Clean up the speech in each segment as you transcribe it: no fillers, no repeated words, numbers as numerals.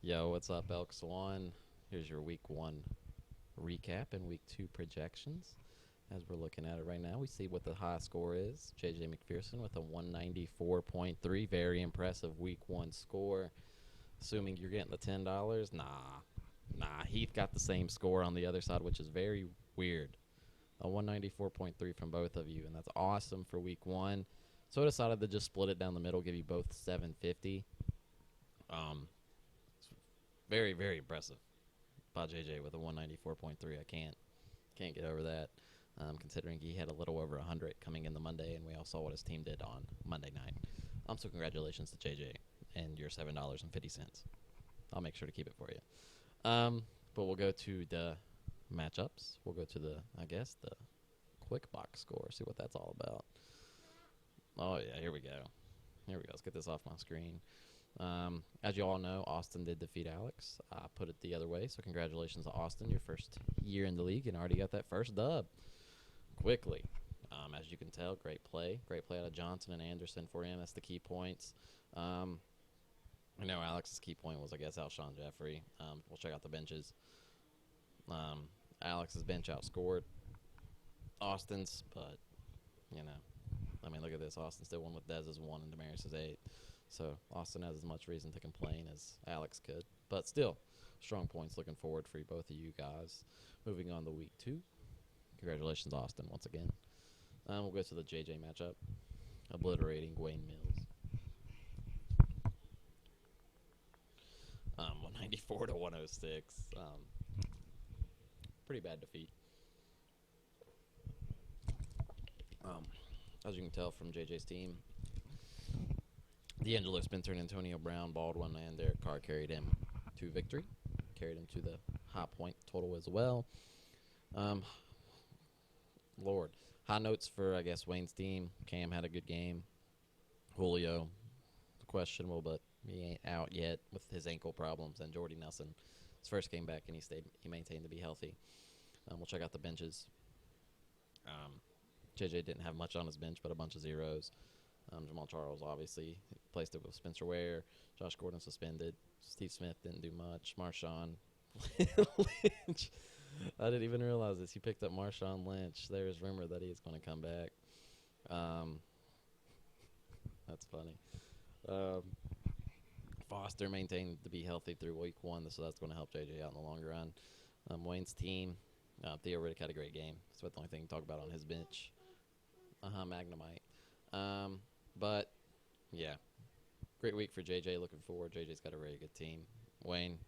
Yo, what's up, ELKS 1? Here's your week 1 recap and week 2 projections. As we're looking at it right now, we see what the high score is. JJ McPherson with a 194.3. Very impressive week 1 score. Assuming you're getting the $10. Nah. Heath got the same score on the other side, which is very weird. A 194.3 from both of you, and that's awesome for week 1. So I decided to just split it down the middle, give you both 750. Very, very impressive by JJ with a 194.3. I can't get over that, considering he had a little over 100 coming in the Monday, and we all saw what his team did on Monday night. So congratulations to JJ and your $7.50. I'll make sure to keep it for you. But we'll go to the matchups. We'll go to the quick box score, see what that's all about. Oh, yeah, here we go. Let's get this off my screen. As you all know, Austin did defeat Alex. I put it the other way, so congratulations to Austin, your first year in the league, and already got that first dub quickly. As you can tell, great play out of Johnson and Anderson for him. That's the key points. I know Alex's key point was, Alshon Jeffrey. We'll check out the benches. Alex's bench outscored Austin's, but, look at this. Austin still won with Dez's 1 and Damaris's 8. So Austin has as much reason to complain as Alex could. But still, strong points looking forward for both of you guys. Moving on to week 2. Congratulations, Austin, once again. We'll go to the JJ matchup. Obliterating Wayne Mills. 194 to 106. Pretty bad defeat. As you can tell from JJ's team, D'Angelo Spencer and Antonio Brown, Baldwin, and Derek Carr carried him to victory. Carried him to the high point total as well. Lord. High notes for, Wayne's team. Cam had a good game. Julio, questionable, but he ain't out yet with his ankle problems. And Jordy Nelson, his first game back, and he maintained to be healthy. We'll check out the benches. JJ didn't have much on his bench, but a bunch of zeros. Jamal Charles obviously placed it with Spencer Ware. Josh Gordon suspended. Steve Smith didn't do much. Marshawn Lynch. I didn't even realize this. He picked up Marshawn Lynch. There's rumor that he's going to come back. That's funny. Foster maintained to be healthy through week 1, so that's going to help JJ out in the long run. Wayne's team, Theo Riddick had a great game. That's about the only thing to talk about on his bench. Magnemite. But, yeah, great week for JJ. Looking forward. JJ's got a very good team. Wayne,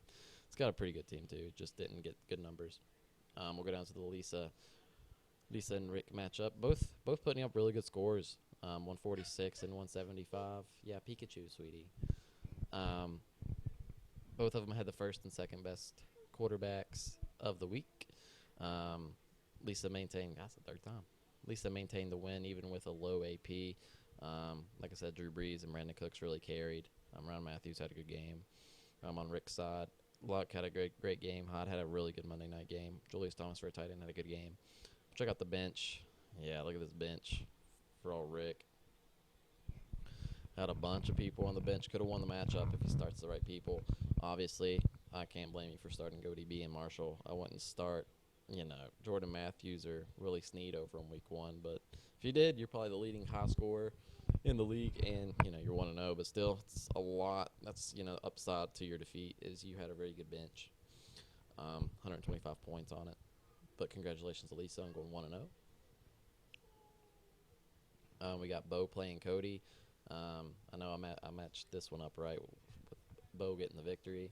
he's got a pretty good team, too. Just didn't get good numbers. We'll go down to the Lisa and Rick matchup. Both putting up really good scores, 146 and 175. Yeah, Pikachu, sweetie. Both of them had the first and second best quarterbacks of the week. Lisa maintained, that's the third time. Lisa maintained the win even with a low AP. Like I said, Drew Brees and Brandon Cooks really carried. Ron Matthews had a good game. On Rick's side, Luck had a great game. Hod had a really good Monday night game. Julius Thomas for a tight end had a good game. Check out the bench. Yeah, look at this bench for all Rick. Had a bunch of people on the bench. Could have won the matchup if he starts the right people. Obviously, I can't blame you for starting GoDB and Marshall. I wouldn't start, Jordan Matthews or Willie Snead over in week 1. But if you did, you're probably the leading high scorer in the league, and, you're 1-0. But still, it's a lot. That's, upside to your defeat is you had a very good bench. 125 points on it. But congratulations to Lisa on going 1-0. We got Bo playing Cody. I know I matched this one up right with Bo getting the victory.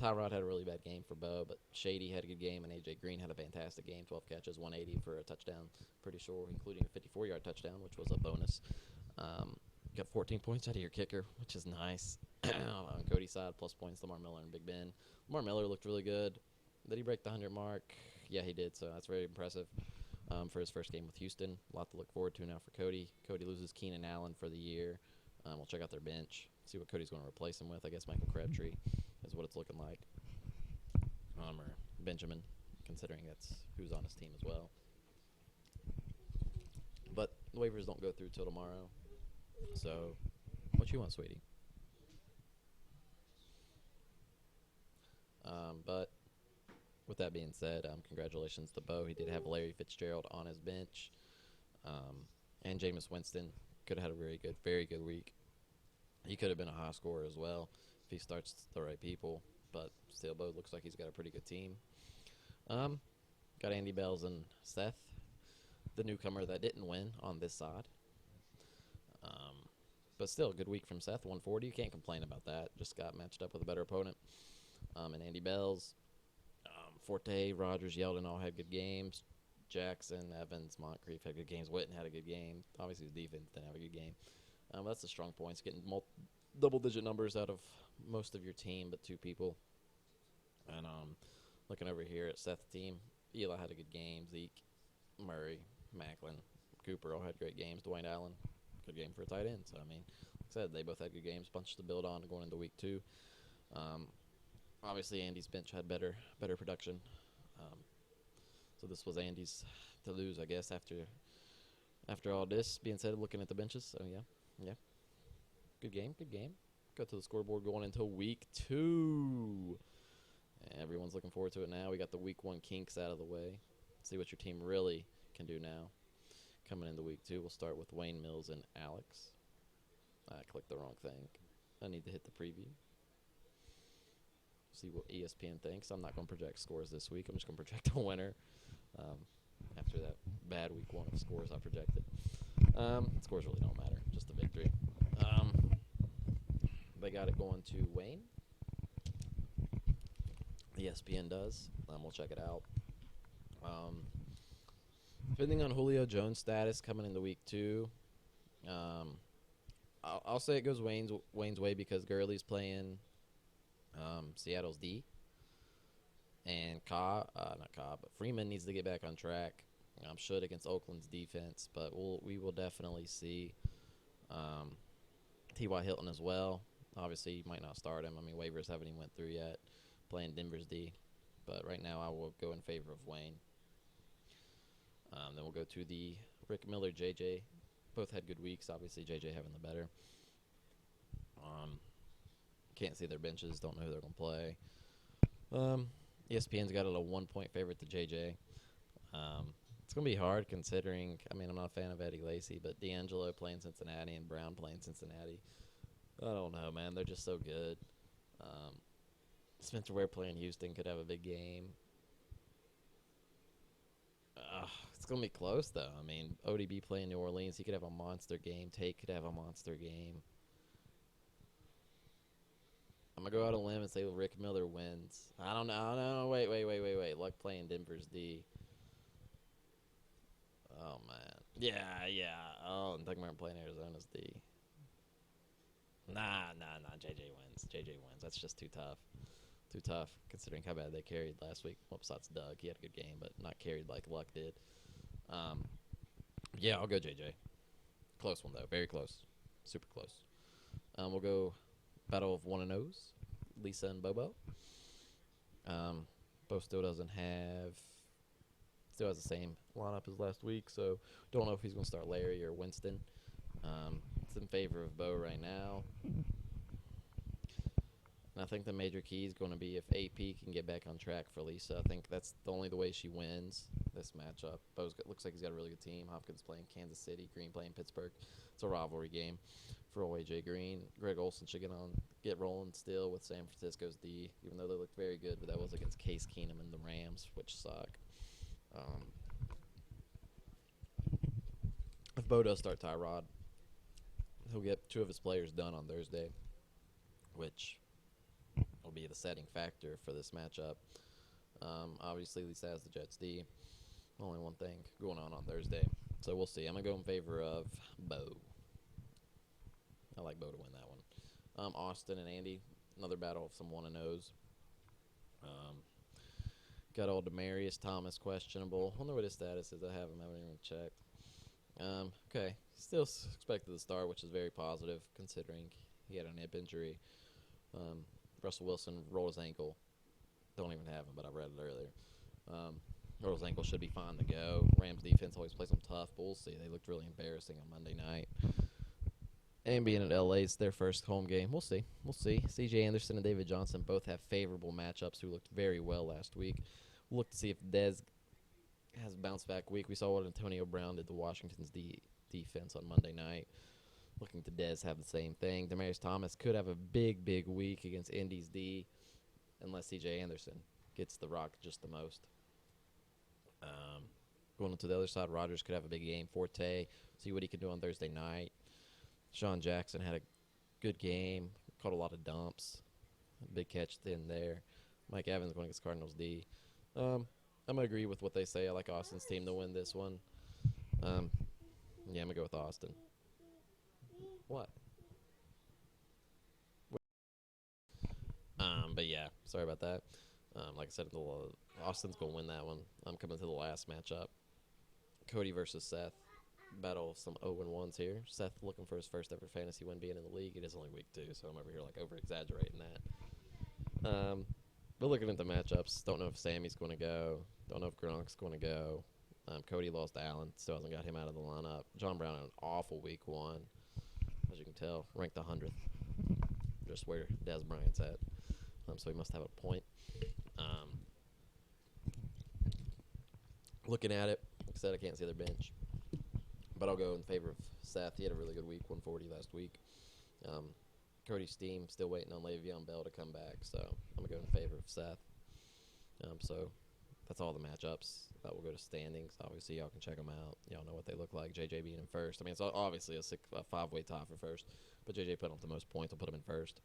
Tyrod had a really bad game for Bo, but Shady had a good game, and A.J. Green had a fantastic game, 12 catches, 180 for a touchdown, pretty sure, including a 54-yard touchdown, which was a bonus. Got 14 points out of your kicker, which is nice. On Cody's side, plus points, Lamar Miller and Big Ben. Lamar Miller looked really good. Did he break the 100 mark? Yeah, he did, so that's very impressive. For his first game with Houston. A lot to look forward to now for Cody. Cody loses Keenan Allen for the year. We'll check out their bench, see what Cody's going to replace him with. Michael Crabtree is what it's looking like. Or Benjamin, considering that's who's on his team as well. But the waivers don't go through till tomorrow. So, what you want, sweetie? with that being said, congratulations to Bo. He did have Larry Fitzgerald on his bench, and Jameis Winston could have had a very good week. He could have been a high scorer as well if he starts the right people, but still, Bo looks like he's got a pretty good team. Got Andy Bells and Seth, the newcomer that didn't win on this side. But still, a good week from Seth, 140. You can't complain about that. Just got matched up with a better opponent. And Andy Bells, Forte, Rogers, Yeldon all had good games. Jackson, Evans, Moncrief had good games. Witten had a good game. Obviously, his defense didn't have a good game. That's the strong points, getting double-digit numbers out of most of your team, but 2 people. And looking over here at Seth's team, Eli had a good game. Zeke, Murray, Macklin, Cooper all had great games. Dwayne Allen, good game for a tight end. So, I mean, like I said, they both had good games, bunch to build on going into week 2. Obviously, Andy's bench had better production. So this was Andy's to lose, I guess, after all this being said, looking at the benches. So, yeah. Good game. Go to the scoreboard going into week 2. Everyone's looking forward to it now. We got the week 1 kinks out of the way. See what your team really can do now. Coming into week 2, we'll start with Wayne Mills and Alex. I clicked the wrong thing. I need to hit the preview. See what ESPN thinks. I'm not going to project scores this week. I'm just going to project a winner. After that bad week 1 of scores I projected. Scores really don't matter. Just the victory. They got it going to Wayne. ESPN does. We'll check it out. Depending on Julio Jones' status coming into week 2, I'll say it goes Wayne's way because Gurley's playing Seattle's D. And but Freeman needs to get back on track. Should against Oakland's defense, but we will definitely see T.Y. Hilton as well. Obviously, you might not start him. I mean, waivers haven't even went through yet. Playing Denver's D, but right now I will go in favor of Wayne. Then we'll go to the Rick Miller, JJ. Both had good weeks. Obviously, JJ having the better. Can't see their benches. Don't know who they're going to play. ESPN's got it a 1-point favorite to JJ. It's going to be hard considering, I mean, I'm not a fan of Eddie Lacy, but D'Angelo playing Cincinnati and Brown playing Cincinnati. I don't know, man. They're just so good. Spencer Ware playing Houston could have a big game. It's going to be close, though. I mean, ODB playing New Orleans, he could have a monster game. Tate could have a monster game. I'm going to go out on a limb and say Rick Miller wins. I don't know. No, wait. Luck playing Denver's D. Oh, man. Yeah. Oh, and Doug playing Arizona's D. Nah. JJ wins. That's just too tough. Too tough, considering how bad they carried last week. Well, besides Doug, he had a good game, but not carried like Luck did. Yeah, I'll go JJ. Close one, though. Very close. Super close. We'll go Battle of 1-0s. Lisa and Bobo. Bo still has the same lineup as last week, so don't know if he's going to start Larry or Winston. It's in favor of Bo right now. And I think the major key is going to be if AP can get back on track for Lisa. I think that's the way she wins this matchup. Looks like he's got a really good team. Hopkins playing Kansas City, Green playing Pittsburgh. It's a rivalry game for old AJ Green. Greg Olsen should get rolling still with San Francisco's D, even though they looked very good, but that was against Case Keenum and the Rams, which suck. If Bo does start Tyrod, he'll get 2 of his players done on Thursday, which will be the setting factor for this matchup. Obviously, Lisa has the Jets D. Only one thing going on Thursday. So we'll see. I'm going to go in favor of Bo. I like Bo to win that one. Austin and Andy, another battle of some 1-0s. Got old Demarius Thomas questionable. I wonder what his status is. I haven't even checked. Okay. Still expected to start, which is very positive considering he had an hip injury. Russell Wilson rolled his ankle. Don't even have him, but I read it earlier. Rolled his ankle, should be fine to go. Rams defense always plays them tough, but we'll see. They looked really embarrassing on Monday night. And being at LA, it's their first home game. We'll see. C.J. Anderson and David Johnson both have favorable matchups who looked very well last week. look to see if Dez has a bounce back week. We saw what Antonio Brown did to Washington's defense on Monday night. Looking to Dez have the same thing. Demaryius Thomas could have a big week against Indy's D, unless C.J. Anderson gets the rock just the most. Going on to the other side, Rodgers could have a big game. Forte, see what he can do on Thursday night. Sean Jackson had a good game, caught a lot of dumps, big catch in there. Mike Evans going against Cardinals D. I'm going to agree with what they say. I like Austin's team to win this one. Yeah, I'm going to go with Austin. What? But yeah, sorry about that. Like I said, Austin's going to win that one. I'm coming to the last matchup. Cody versus Seth. Battle of some 0-1s here. Seth looking for his first ever fantasy win being in the league. It is only week 2, so I'm over here like over-exaggerating that. But looking at the matchups, don't know if Sammy's going to go. Don't know if Gronk's going to go. Cody lost Allen. Still hasn't got him out of the lineup. John Brown had an awful week 1. As you can tell, ranked 100th. Just where Dez Bryant's at. So he must have a point. Looking at it, like I said, I can't see their bench. But I'll go in favor of Seth. He had a really good week, 140 last week. Cody's team still waiting on Le'Veon Bell to come back, so I'm going to go in favor of Seth. So that's all the matchups. That will go to standings. Obviously, y'all can check them out. Y'all know what they look like. JJ being in first. I mean, it's obviously a 5-way tie for first, but JJ put up the most points. I'll put him in first.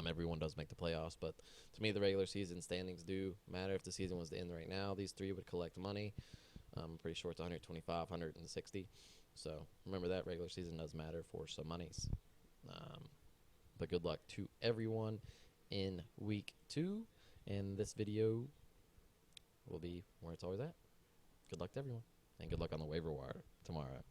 Everyone does make the playoffs, but to me, the regular season standings do matter. If the season was to end right now, these 3 would collect money. I'm pretty sure it's 125, 160. So remember that regular season does matter for some monies. But good luck to everyone in week 2, and this video will be where it's always at. Good luck to everyone, and good luck on the waiver wire tomorrow.